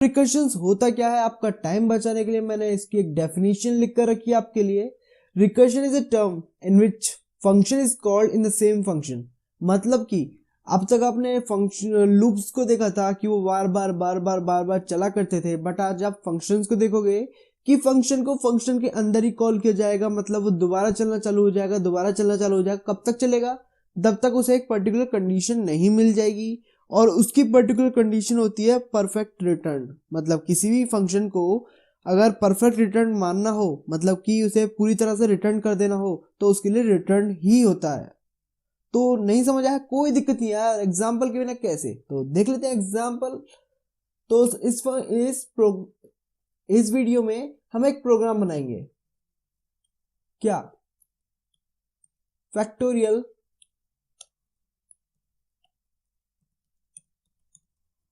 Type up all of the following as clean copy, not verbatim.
रिकर्शंस होता क्या है, आपका टाइम बचाने के लिए मैंने इसकी एक डेफिनेशन लिख कर रखी है आपके लिए। Recursion is a term in which function is called in the same function. मतलब कि अब तक आपने फंक्शन लूप्स को देखा था कि वो बार बार बार बार बार बार चला करते थे, बट आज आप फंक्शंस को देखोगे कि फंक्शन को फंक्शन के अंदर ही कॉल किया जाएगा। मतलब वो दोबारा चलना चालू हो जाएगा, दोबारा चलना चालू हो जाएगा। कब तक चलेगा? जब तक उसे एक पर्टिकुलर कंडीशन नहीं मिल जाएगी, और उसकी पर्टिकुलर कंडीशन होती है परफेक्ट रिटर्न। मतलब किसी भी फंक्शन को अगर परफेक्ट रिटर्न मानना हो, मतलब कि उसे पूरी तरह से रिटर्न कर देना हो, तो उसके लिए रिटर्न ही होता है। तो नहीं समझ आया? कोई दिक्कत नहीं यार, एग्जाम्पल के बिना कैसे, तो देख लेते हैं एग्जाम्पल। तो इस वीडियो में हम एक प्रोग्राम बनाएंगे। क्या? Factorial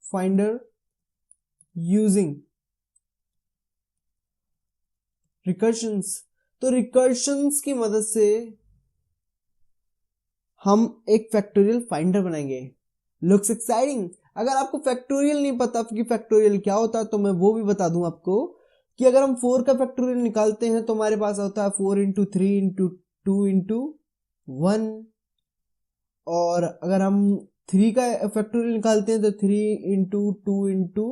finder using recursions. तो रिकर्शंस की मदद से हम एक फैक्टोरियल फाइंडर बनाएंगे। Looks exciting. अगर आपको फैक्टोरियल नहीं पता कि फैक्टोरियल क्या होता है, तो मैं वो भी बता दूं आपको कि अगर हम 4 का फैक्टोरियल निकालते हैं तो हमारे पास होता है 4 इंटू 3 इंटू 2 इंटू 1। और अगर हम 3 का फैक्टोरियल निकालते हैं तो 3 इंटू 2 इंटू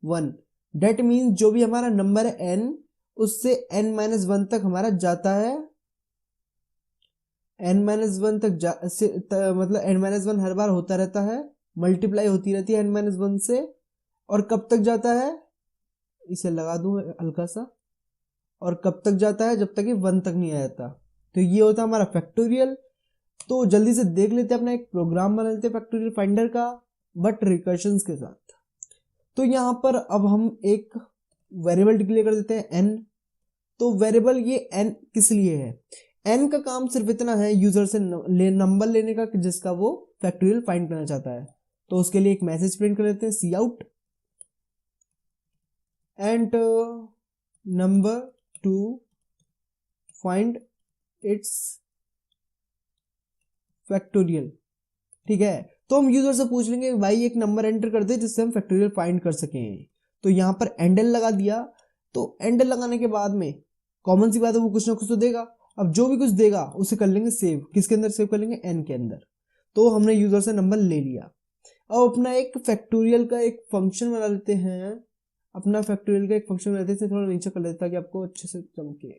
1। डेट मीन्स जो भी हमारा नंबर है n, उससे n-1 तक हमारा जाता है। n-1 तक मतलब n-1 हर बार होता रहता है, मल्टीप्लाई होती रहती है n-1 से। और कब तक जाता है? इसे लगा दूं हल्का सा। और कब तक जाता है? जब तक ये 1 तक नहीं आ जाता। तो ये होता है हमारा फैक्टोरियल। तो जल्दी से देख लेते हैं, अपना एक प्रोग्राम बना लेते हैं फैक्टोरियल फाइंडर का, बट रिकर्शंस के साथ। तो यहाँ पर अब हम एक वेरिएबल डिक्लेयर कर देते हैं n। तो वेरिएबल ये n किस लिए है? n का काम सिर्फ इतना है यूजर से नंबर लेने का जिसका वो फैक्टोरियल फाइंड करना चाहता है। तो उसके लिए एक मैसेज प्रिंट कर देते हैं, cout and number to find its factorial. ठीक है। तो हम यूजर से पूछ लेंगे भाई एक नंबर एंटर कर दे जिससे हम फैक्टोरियल फाइंड कर सकें। तो यहाँ पर एंडल लगा दिया। तो एंडल लगाने के बाद में कॉमन सी बात है, वो कुछ ना कुछ तो देगा। अब जो भी कुछ देगा उसे कर लेंगे सेव। किसके अंदर सेव कर लेंगे? एन के अंदर। तो हमने यूजर से नंबर ले लिया। अब अपना एक फैक्टोरियल का एक फंक्शन बना लेते हैं। अपना फैक्टोरियल का एक फंक्शन बनाते हैं, थोड़ा नीचे कर लेते ताकि आपको अच्छे से चमके।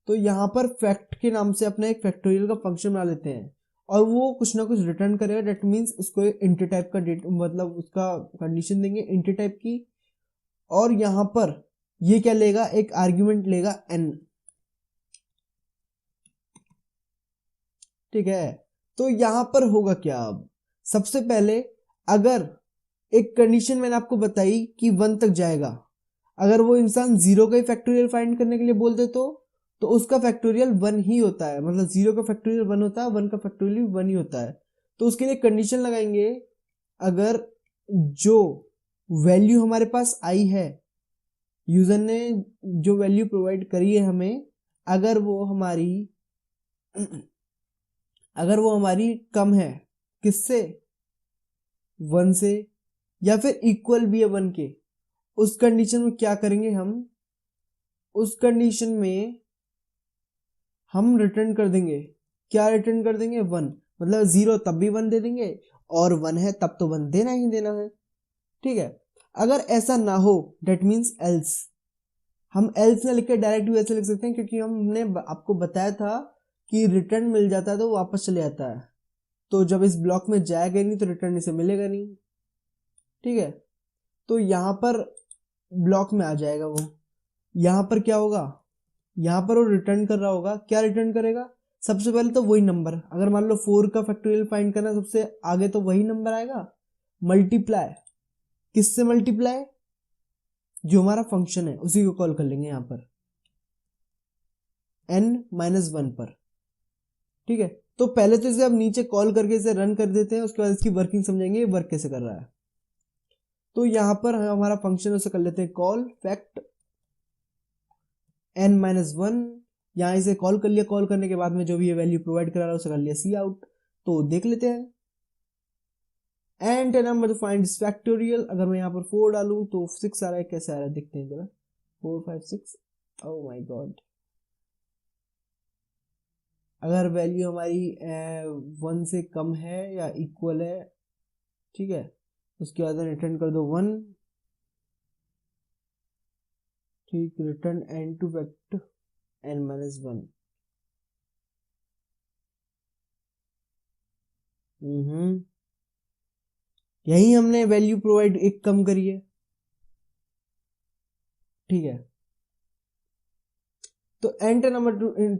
तो यहाँ पर फैक्ट के नाम से अपना एक फैक्टोरियल का फंक्शन बना लेते हैं, और वो कुछ ना कुछ रिटर्न करेगा। डेट मीन्स उसको इंटी टाइप का मतलब उसका कंडीशन देंगे इंटी टाइप की। और यहाँ पर ये क्या लेगा? एक आर्ग्यूमेंट लेगा n। ठीक है। तो यहाँ पर होगा क्या? अब सबसे पहले अगर एक कंडीशन मैंने आपको बताई कि 1 तक जाएगा, अगर वो इंसान 0 का ही फैक्टोरियल फाइंड करने के लिए बोल दे तो उसका फैक्टोरियल 1 ही होता है। मतलब 0 का फैक्टोरियल 1 होता है, 1 का फैक्टोरियल 1 ही होता है। तो उसके लिए कंडीशन लगाएंगे, अगर जो वैल्यू हमारे पास आई है, यूजर ने जो वैल्यू प्रोवाइड करी है हमें, अगर वो हमारी कम है किससे? 1 से, या फिर इक्वल भी है 1 के, उस कंडीशन में क्या करेंगे हम? उस कंडीशन में हम रिटर्न कर देंगे। क्या रिटर्न कर देंगे? 1। मतलब 0 तब भी 1 दे देंगे, और 1 है तब तो 1 देना ही देना है। ठीक है। अगर ऐसा ना हो, डेट मीन्स एल्स। हम एल्स ना लिख के डायरेक्ट भी ऐसे लिख सकते हैं, क्योंकि हमने आपको बताया था कि रिटर्न मिल जाता है तो वापस चले जाता है। तो जब इस ब्लॉक में जाएगा नहीं तो रिटर्न इसे मिलेगा नहीं। ठीक है। तो यहाँ पर ब्लॉक में आ जाएगा वो। यहाँ पर क्या होगा? यहाँ पर वो रिटर्न कर रहा होगा। क्या रिटर्न करेगा? सबसे पहले तो वही नंबर। अगर मान लो 4 का फैक्टोरियल फाइंड करना, सबसे आगे तो वही नंबर आएगा। मल्टीप्लाई किससे? मल्टीप्लाई जो हमारा फंक्शन है उसी को कॉल कर लेंगे यहाँ पर n-1 पर। ठीक है। तो पहले तो इसे अब नीचे कॉल करके इसे रन कर देते हैं, उसके बाद इसकी वर्किंग समझेंगे वर्क कैसे कर रहा है। तो यहाँ पर हमारा फंक्शन उसे कर लेते हैं कॉल फैक्ट n-1। यहाँ इसे कॉल कर लिया। कॉल करने के बाद में जो भी ये वैल्यू प्रोवाइड करा रहा है उसे कर लिया सी आउट। तो देख लेते हैं। And number to find its factorial. अगर मैं यहाँ पर 4 डालूं तो 6 आ रहा है, कैसे आ रहा है देखते हैं जरा। 4 5 6, ओह माय गॉड। अगर वैल्यू हमारी 1 से कम है या इक्वल है, ठीक है, उसके बाद रिटर्न कर दो 1, ठीक, return N two factor n-1। यही हमने वैल्यू प्रोवाइड एक कम करी है, ठीक है। तो enter number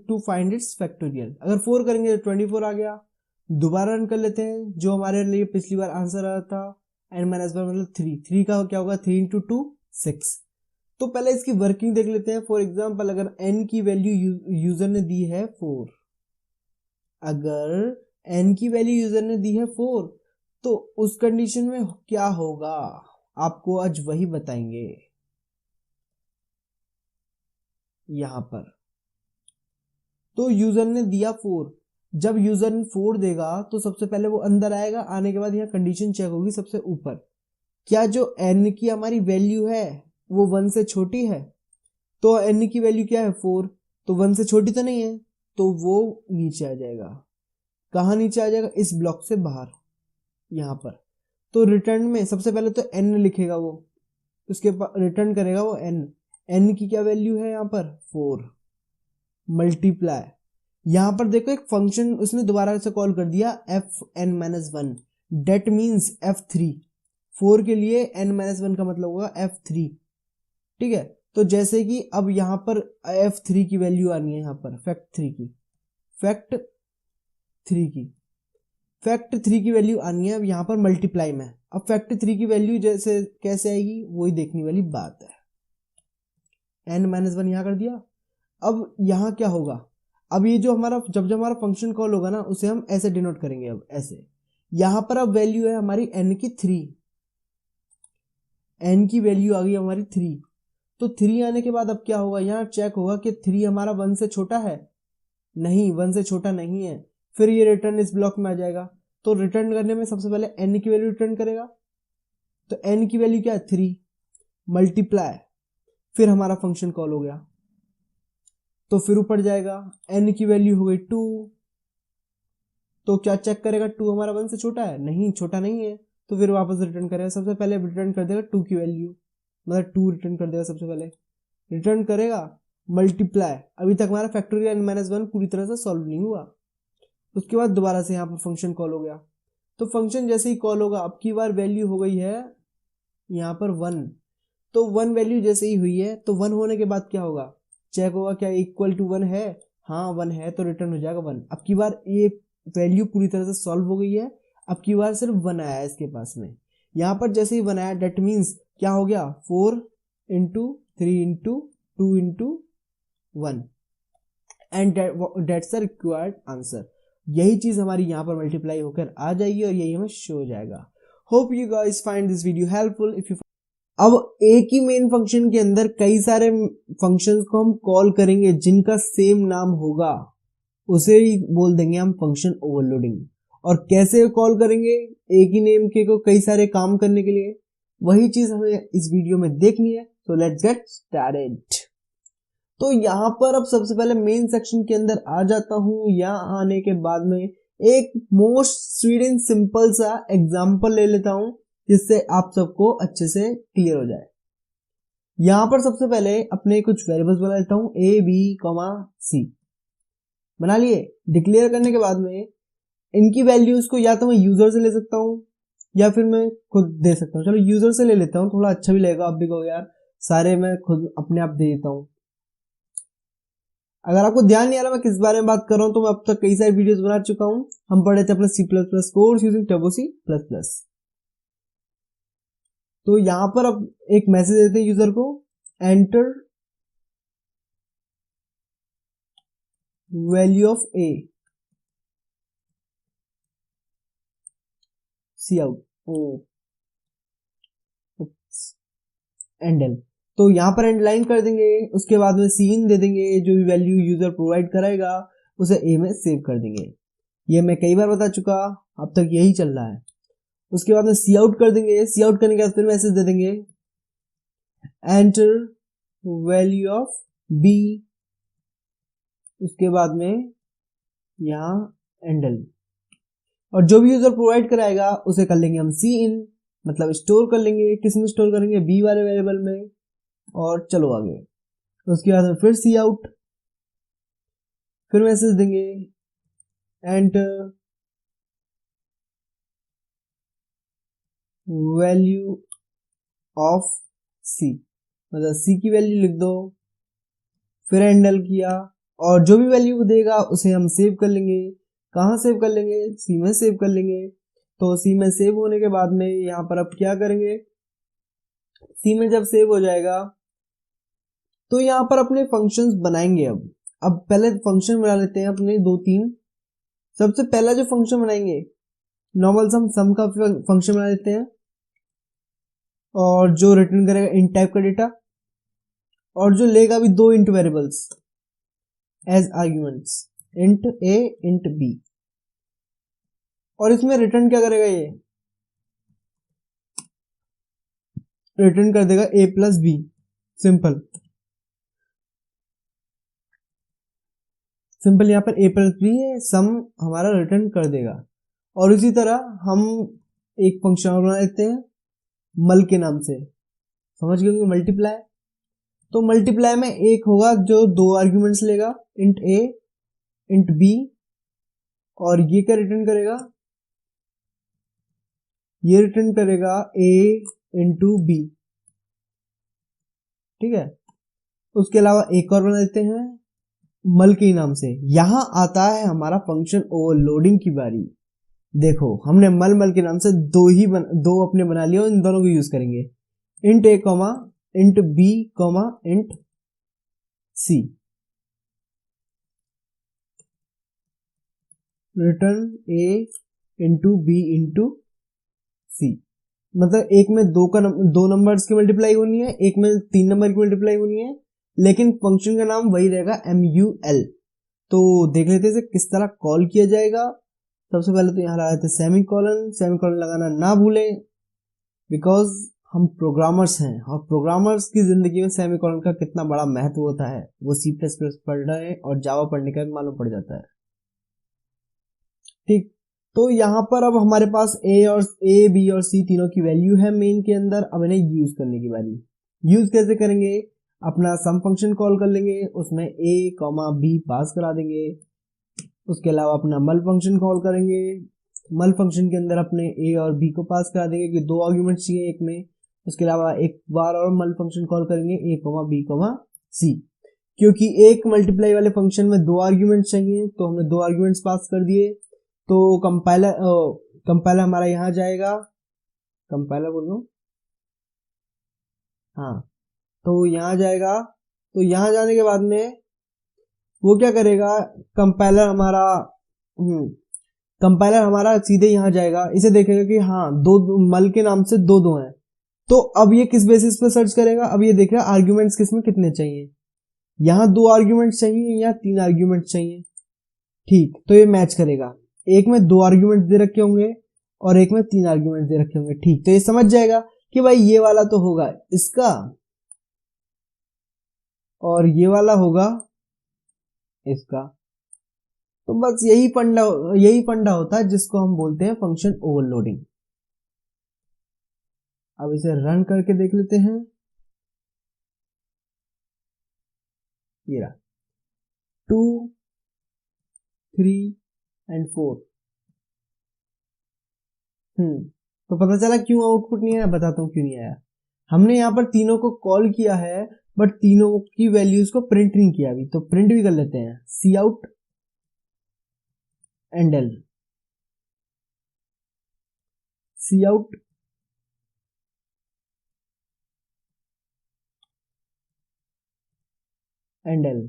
to find its factorial. अगर 4 करेंगे तो 24 आ गया। दोबारा रन कर लेते हैं, जो हमारे लिए पिछली बार आंसर आया था n-1 मतलब 3 का क्या होगा, 3 इंटू 2 6। तो पहले इसकी वर्किंग देख लेते हैं। फॉर एग्जाम्पल अगर n की वैल्यू यूजर ने दी है 4, अगर n की वैल्यू यूजर ने दी है 4, तो उस कंडीशन में क्या होगा आपको आज वही बताएंगे यहां पर। तो यूजर ने दिया 4, जब यूजर ने 4 देगा तो सबसे पहले वो अंदर आएगा, आने के बाद यहाँ कंडीशन चेक होगी सबसे ऊपर, क्या जो n की हमारी वैल्यू है वो 1 से छोटी है। तो n की वैल्यू क्या है 4, तो 1 से छोटी तो नहीं है, तो वो नीचे आ जाएगा। कहाँ नीचे आ जाएगा, इस ब्लॉक से बाहर यहाँ पर। तो रिटर्न में सबसे पहले तो n लिखेगा वो, उसके रिटर्न करेगा वो n की क्या वैल्यू है यहाँ पर 4, मल्टीप्लाई। यहां पर देखो एक फंक्शन उसने दोबारा से कॉल कर दिया fn-1, डेट मीन्स f3। 4 के लिए n-1 का मतलब होगा f3, ठीक है। तो जैसे कि अब यहां पर f3 की वैल्यू आनी है, यहां पर फैक्ट 3 की वैल्यू आनी है अब यहां पर मल्टीप्लाई में। अब फैक्ट 3 की वैल्यू जैसे कैसे आएगी वही देखने वाली बात है। n-1 यहां कर दिया। अब यहां क्या होगा, अब ये जो हमारा जब हमारा फंक्शन कॉल होगा ना, उसे हम ऐसे डिनोट करेंगे। अब ऐसे यहां पर अब वैल्यू है हमारी n की 3, n की वैल्यू आ गई हमारी 3। तो 3 आने के बाद अब क्या होगा, यहाँ चेक होगा कि 3 हमारा 1 से छोटा है, नहीं 1 से छोटा नहीं है। फिर ये रिटर्न इस ब्लॉक में आ जाएगा। तो रिटर्न करने में सबसे पहले n की वैल्यू रिटर्न करेगा। तो n की वैल्यू क्या है 3, मल्टीप्लाई, फिर हमारा फंक्शन कॉल हो गया। तो फिर ऊपर जाएगा, n की वैल्यू हो गई 2। तो क्या चेक करेगा 2 हमारा 1 से छोटा है, नहीं छोटा नहीं है। तो फिर वापस रिटर्न करेगा, सबसे पहले रिटर्न कर देगा 2 की वैल्यू, मतलब 2 रिटर्न कर देगा। सबसे पहले रिटर्न करेगा मल्टीप्लाई। अभी तक हमारा फैक्टोरियल n-1 पूरी तरह से सॉल्व नहीं हुआ। उसके बाद दोबारा से यहाँ पर फंक्शन कॉल हो गया। तो फंक्शन जैसे ही कॉल होगा, अब की बार वैल्यू हो गई है यहाँ पर 1। तो 1 वैल्यू जैसे ही हुई है, तो 1 होने के बाद क्या होगा, चेक होगा क्या इक्वल टू 1 है, हाँ 1 है, तो रिटर्न हो जाएगा 1। अब की बार ये वैल्यू पूरी तरह से सॉल्व हो गई है। अब की बार सिर्फ 1 आया है इसके पास में। यहाँ पर जैसे ही 1 आया, डेट मीन्स क्या हो गया 4 into 3 into 2 into 1 and that's the required answer. यही चीज हमारी यहाँ पर मल्टीप्लाई होकर आ जाएगी और यही हमें शो हो जाएगा। Hope you guys find this video helpful. If you अब एक ही मेन फंक्शन के अंदर कई सारे फंक्शंस को हम कॉल करेंगे जिनका सेम नाम होगा, उसे ही बोल देंगे हम फंक्शन ओवरलोडिंग। और कैसे कॉल करेंगे एक ही नेम के को कई सारे काम करने के लिए, वही चीज हमें इस वीडियो में देखनी है। तो लेट्स गेट स्टार्टेड। तो यहाँ पर अब सबसे पहले मेन सेक्शन के अंदर आ जाता हूँ। यहाँ आने के बाद में एक मोस्ट स्वीट एंड सिंपल सा एग्जांपल ले लेता हूँ जिससे आप सबको अच्छे से क्लियर हो जाए। यहां पर सबसे पहले अपने कुछ वेरिएबल्स बना लेता हूं, a b c बना लिए। डिक्लेयर करने के बाद में इनकी वैल्यूज को या तो मैं यूजर से ले सकता हूं या फिर मैं खुद दे सकता हूं। चलो यूजर से ले लेता हूं, थोड़ा अच्छा भी लगेगा। आप भी कहो यार सारे मैं खुद अपने आप दे देता हूं। अगर आपको ध्यान नहीं आ रहा मैं किस बारे में बात कर रहा हूं, तो मैं अब तक कई सारी वीडियोस बना चुका हूं। हम पढ़े थे अपना C++ course using turbo C++। तो यहां पर अब एक मैसेज देते हैं यूजर को, enter value of a C out O and L. तो यहां पर एंड लाइन कर देंगे, उसके बाद में सीन दे देंगे, जो भी वैल्यू यूजर प्रोवाइड कराएगा उसे a में सेव कर देंगे। ये मैं कई बार बता चुका, अब तक यही चल रहा है। उसके बाद में सी आउट कर देंगे। सी आउट करने के बाद फिर मैसेज दे देंगे एंटर वैल्यू ऑफ बी, उसके बाद में यहाँ एंडल, और जो भी यूजर प्रोवाइड कराएगा उसे कर लेंगे हम सी इन, मतलब स्टोर कर लेंगे। किस में स्टोर करेंगे? बी वाले वेरिएबल में। और चलो आगे, उसके बाद में फिर सी आउट, फिर मैसेज देंगे एंटर वैल्यू ऑफ सी, मतलब सी की वैल्यू लिख दो, फिर हैंडल किया, और जो भी वैल्यू देगा उसे हम सेव कर लेंगे। कहाँ सेव कर लेंगे? सी में सेव कर लेंगे। तो सी में सेव होने के बाद में यहाँ पर अब क्या करेंगे, सी में जब सेव हो जाएगा तो यहाँ पर अपने फंक्शंस बनाएंगे। अब पहले फंक्शन बना लेते हैं अपने 2-3। सबसे पहला जो फंक्शन बनाएंगे नॉर्मल सम का फंक्शन बना लेते हैं, और जो रिटर्न करेगा int टाइप का डेटा, और जो लेगा भी 2 int variables as arguments, int a int b। और इसमें रिटर्न क्या करेगा? ये रिटर्न कर देगा a plus B, simple simple. यहाँ पर a प्लस बी सम हमारा रिटर्न कर देगा। और इसी तरह हम एक फंक्शन और बना लेते हैं मल के नाम से, समझ गए होंगे, मल्टीप्लाई। तो मल्टीप्लाई में एक होगा जो 2 आर्ग्यूमेंट्स लेगा, int a int b, और ये क्या रिटर्न करेगा? ये रिटर्न करेगा a इंटू बी, ठीक है। उसके अलावा एक और बना देते हैं मल के नाम से। यहां आता है हमारा फंक्शन ओवरलोडिंग की बारी। देखो हमने मल के नाम से दो अपने बना लिए, और इन दोनों को यूज करेंगे, int a comma int b comma int c, return a into b into c. मतलब एक में दो नंबर्स की मल्टीप्लाई होनी है, एक में 3 नंबर की मल्टीप्लाई होनी है, लेकिन फंक्शन का नाम वही रहेगा MUL। तो देख लेते हैं किस तरह कॉल किया जाएगा। सबसे पहले तो यहाँ लगाते सेमी कॉलन लगाना ना भूलें, बिकॉज हम प्रोग्रामर्स हैं, और प्रोग्रामर्स की जिंदगी में सेमी कॉलन का कितना बड़ा महत्व होता है वो C++ पढ़ रहे हैं और जावा पढ़ने का मालूम पड़ जाता है, ठीक। तो यहाँ पर अब हमारे पास A, B और C तीनों की वैल्यू है मेन के अंदर। अब इन्हें यूज करने की बारी। यूज कैसे करेंगे? अपना सम फंक्शन कॉल कर लेंगे, उसमें a, b पास करा देंगे। उसके अलावा अपना मल फंक्शन कॉल करेंगे, मल फंक्शन के अंदर अपने a और b को पास करा देंगे कि 2 आर्ग्यूमेंट चाहिए एक में। उसके अलावा एक बार और मल फंक्शन कॉल करेंगे a, b, c, क्योंकि एक मल्टीप्लाई वाले फंक्शन में 2 आर्ग्यूमेंट चाहिए, तो हमने 2 आर्ग्यूमेंट्स पास कर दिए। तो कंपाइलर हमारा यहाँ जाएगा, कंपाइलर बोलो, हाँ, तो यहाँ जाएगा। तो यहाँ जाने के बाद में वो क्या करेगा, कंपाइलर हमारा सीधे यहाँ जाएगा, इसे देखेगा कि हाँ दो मल के नाम से दो हैं। तो अब ये किस बेसिस पे सर्च करेगा? अब ये देख रहा है आर्ग्यूमेंट्स किसमें कितने चाहिए। यहाँ 2 आर्ग्यूमेंट्स चाहिए या 3 आर्ग्यूमेंट्स चाहिए, ठीक। तो ये मैच करेगा, एक में 2 आर्ग्यूमेंट दे रखे होंगे और एक में 3 आर्ग्यूमेंट दे रखे होंगे, ठीक। तो ये समझ जाएगा कि भाई ये वाला तो होगा इसका और ये वाला होगा इसका। तो बस यही फंडा होता है जिसको हम बोलते हैं फंक्शन ओवरलोडिंग। अब इसे रन करके देख लेते हैं। ये रहा 2, 3 एंड 4। तो पता चला क्यों आउटपुट नहीं आया, बताता हूँ क्यों नहीं आया। हमने यहाँ पर तीनों को कॉल किया है बट तीनों की वैल्यूज को प्रिंट नहीं किया अभी, तो प्रिंट भी कर लेते हैं। सी आउट एंडल, सी आउट एंडल,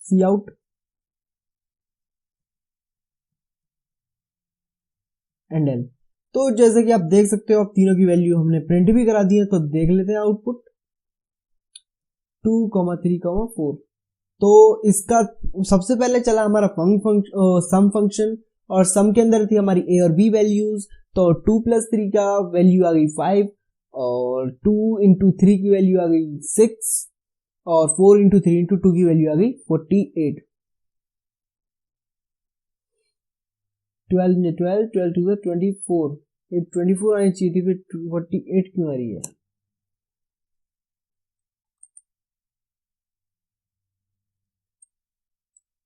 सी आउट एंडल। तो जैसे कि आप देख सकते हो अब तीनों की वैल्यू हमने प्रिंट भी करा दी है। तो देख लेते हैं आउटपुट 2, 3, 4। तो इसका सबसे पहले चला हमारा सम फंक्शन, और सम के अंदर थी हमारी ए और बी वैल्यूज, तो 2+3 का वैल्यू आ गई 5 और 2 × 3 की वैल्यू आ गई 6 और 4 × 3 × 2 की वैल्यू आ गई 48। 12 12 12 2 24, ये 24 आनी चाहिए थी, फिर 48 क्यों आ रही है?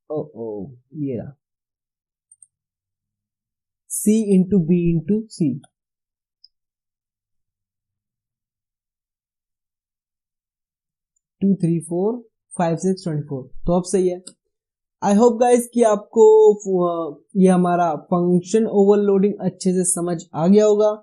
ओ ये रहा, C × B × C, 2 3 4 5 6 24, तो अब सही है। आई होप गाइस कि आपको ये हमारा फंक्शन ओवरलोडिंग अच्छे से समझ आ गया होगा।